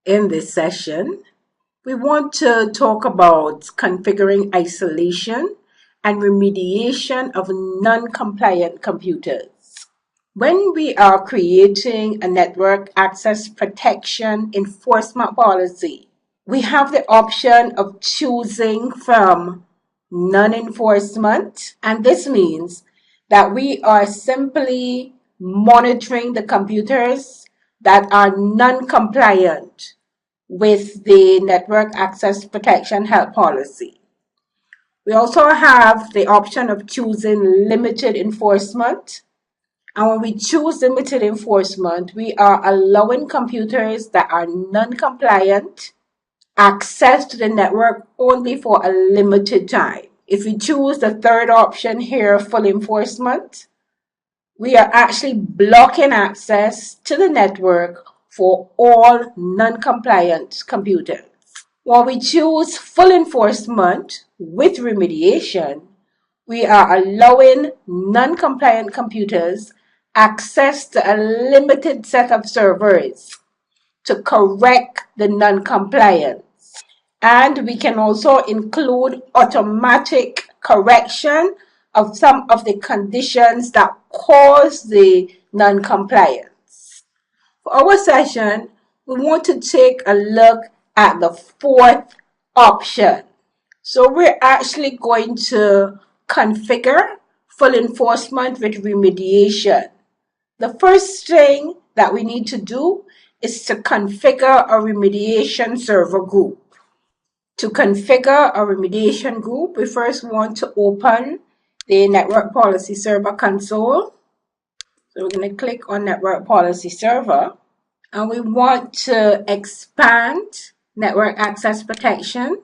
In this session, we want to talk about configuring isolation and remediation of non-compliant computers. When we are creating a network access protection enforcement policy, we have the option of choosing from non-enforcement, and this means that we are simply monitoring the computers that are non-compliant with the network access protection health policy. We also have the option of choosing limited enforcement. And when we choose limited enforcement, we are allowing computers that are non-compliant access to the network only for a limited time. If we choose the third option here, full enforcement, we are actually blocking access to the network for all non-compliant computers. While we choose full enforcement with remediation, we are allowing non-compliant computers access to a limited set of servers to correct the non-compliance. And we can also include automatic correction of some of the conditions that cause the non-compliance. For our session, we want to take a look at the fourth option. So we're actually going to configure full enforcement with remediation. The first thing that we need to do is to configure a remediation server group. To configure a remediation group, we first want to open the Network Policy Server console. So we're going to click on Network Policy Server, and we want to expand Network Access Protection.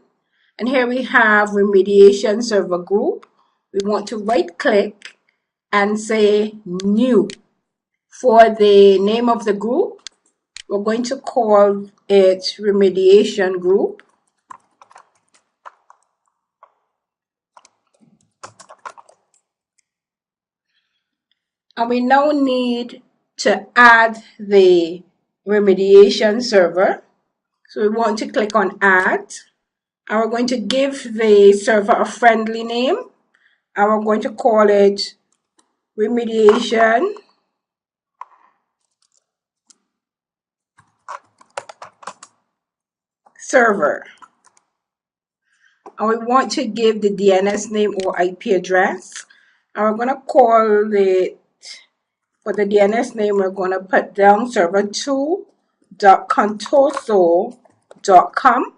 And here we have Remediation Server Group. We want to right click and say New. For the name of the group, we're going to call it Remediation Group. And we now need to add the remediation server. So we want to click on Add. And we're going to give the server a friendly name. And we're going to call it Remediation Server. And we want to give the DNS name or IP address. And we're going to call it, for the DNS name, we're going to put down server2.contoso.com.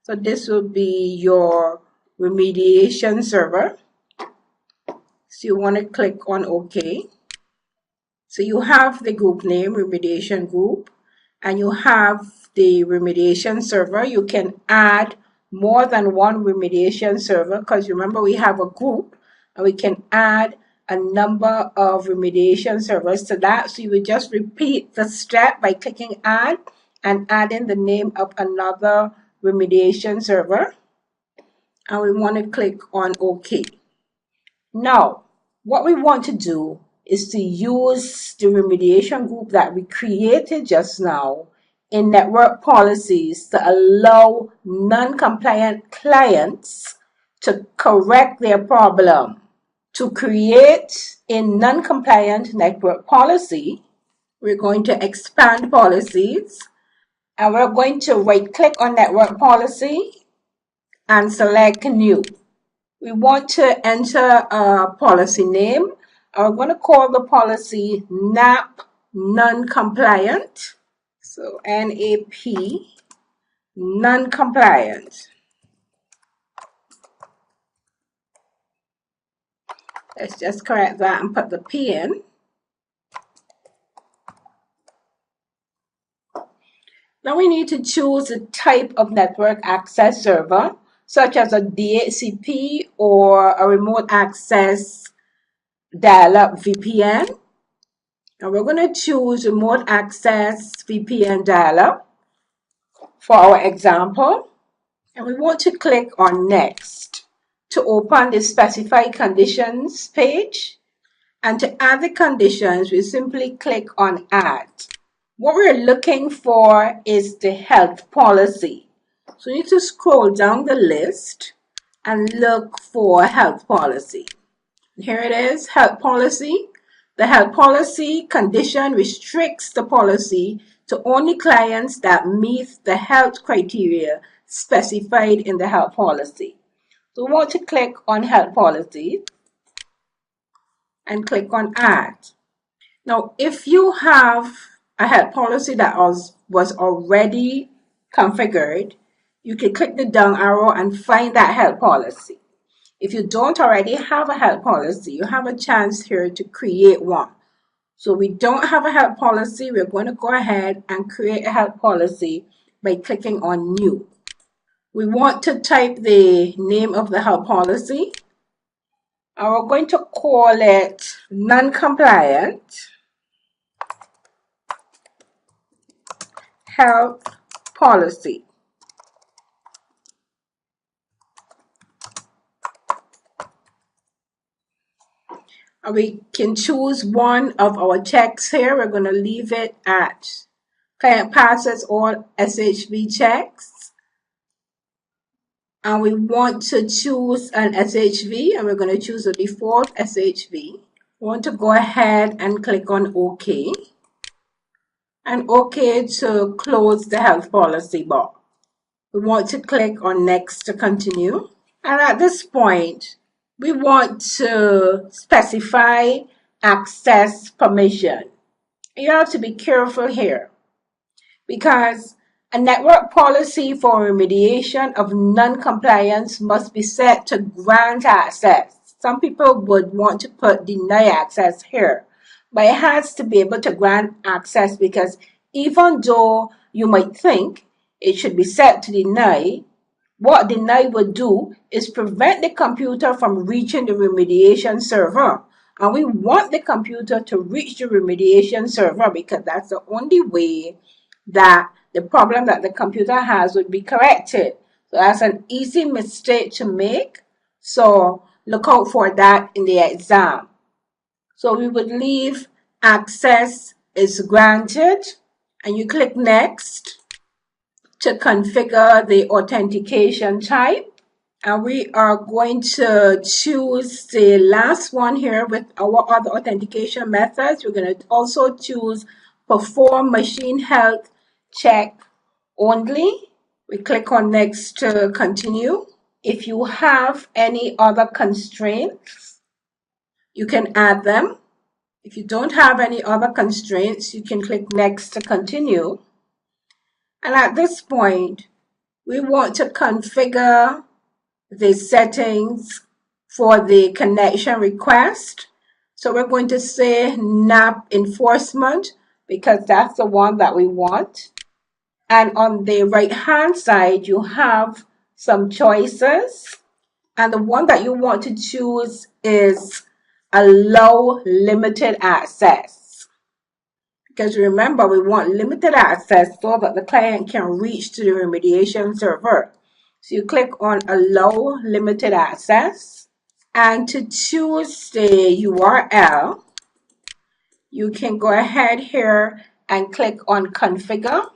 So this will be your remediation server. So you want to click on OK. So you have the group name, remediation group, and you have the remediation server. You can add more than one remediation server because remember we have a group and we can add a number of remediation servers to that. So you would just repeat the step by clicking add and adding the name of another remediation server. And we want to click on OK. Now, what we want to do is to use the remediation group that we created just now in network policies to allow non-compliant clients to correct their problem. To create a non-compliant network policy, we're going to expand policies, and we're going to right-click on network policy and select New. We want to enter a policy name. We're going to call the policy NAP non-compliant. So NAP non-compliant. Let's just correct that and put the P in. Now we need to choose a type of network access server, such as a DHCP or a remote access dial-up VPN. And we're going to choose remote access VPN dial-up for our example. And we want to click on Next to open the specified conditions page. And to add the conditions, we simply click on Add. What we're looking for is the health policy. So you need to scroll down the list and look for health policy. Here it is, health policy. The health policy condition restricts the policy to only clients that meet the health criteria specified in the health policy. So we want to click on health policy and click on add. Now, if you have a health policy that was already configured, you can click the down arrow and find that health policy. If you don't already have a health policy, you have a chance here to create one. So we don't have a health policy. We're going to go ahead and create a health policy by clicking on new. We want to type the name of the health policy. And we're going to call it non-compliant health policy. And we can choose one of our checks here. We're going to leave it at client passes all SHV checks. And we want to choose an SHV, and we're going to choose the default SHV. We want to go ahead and click on OK. And OK to close the health policy box. We want to click on next to continue. And at this point, we want to specify access permission. You have to be careful here because a network policy for remediation of non-compliance must be set to grant access. Some people would want to put deny access here, but it has to be able to grant access because even though you might think it should be set to deny, what deny would do is prevent the computer from reaching the remediation server. And we want the computer to reach the remediation server because that's the only way that the problem that the computer has would be corrected. So that's an easy mistake to make. So look out for that in the exam. So we would leave access is granted and you click next to configure the authentication type. And we are going to choose the last one here with our other authentication methods. We're going to also choose perform machine health check only. We click on next to continue. If you have any other constraints, you can add them. If you don't have any other constraints, you can click next to continue. And at this point, we want to configure the settings for the connection request. So we're going to say NAP enforcement because that's the one that we want. And on the right hand side, you have some choices. And the one that you want to choose is allow limited access. Because remember, we want limited access so that the client can reach to the remediation server. So you click on allow limited access. And to choose the URL, you can go ahead here and click on configure.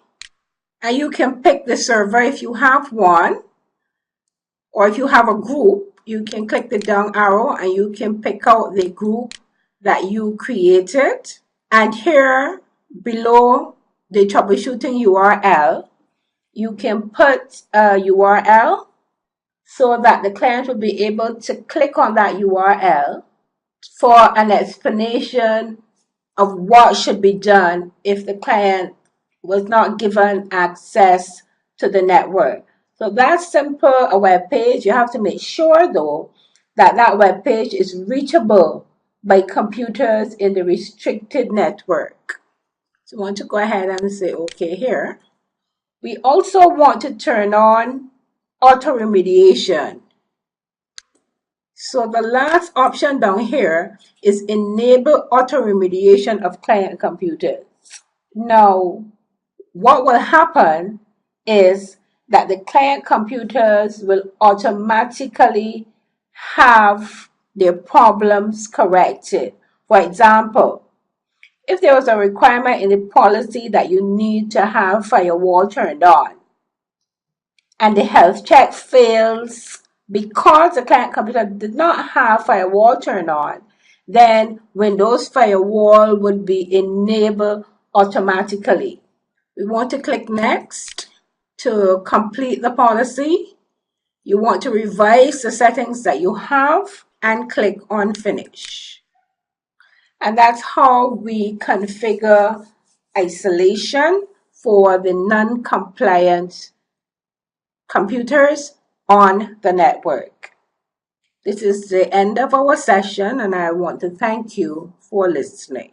And you can pick the server if you have one, or if you have a group, you can click the down arrow and you can pick out the group that you created. And here below the troubleshooting URL, you can put a URL so that the client will be able to click on that URL for an explanation of what should be done if the client was not given access to the network. So that's simple, a web page. You have to make sure though that that web page is reachable by computers in the restricted network. So I want to go ahead and say OK here. We also want to turn on auto remediation. So the last option down here is enable auto remediation of client computers. Now, what will happen is that the client computers will automatically have their problems corrected. For example, if there was a requirement in the policy that you need to have firewall turned on, and the health check fails because the client computer did not have firewall turned on, then Windows Firewall would be enabled automatically. We want to click Next to complete the policy. You want to revise the settings that you have and click on Finish. And that's how we configure isolation for the non-compliant computers on the network. This is the end of our session, and I want to thank you for listening.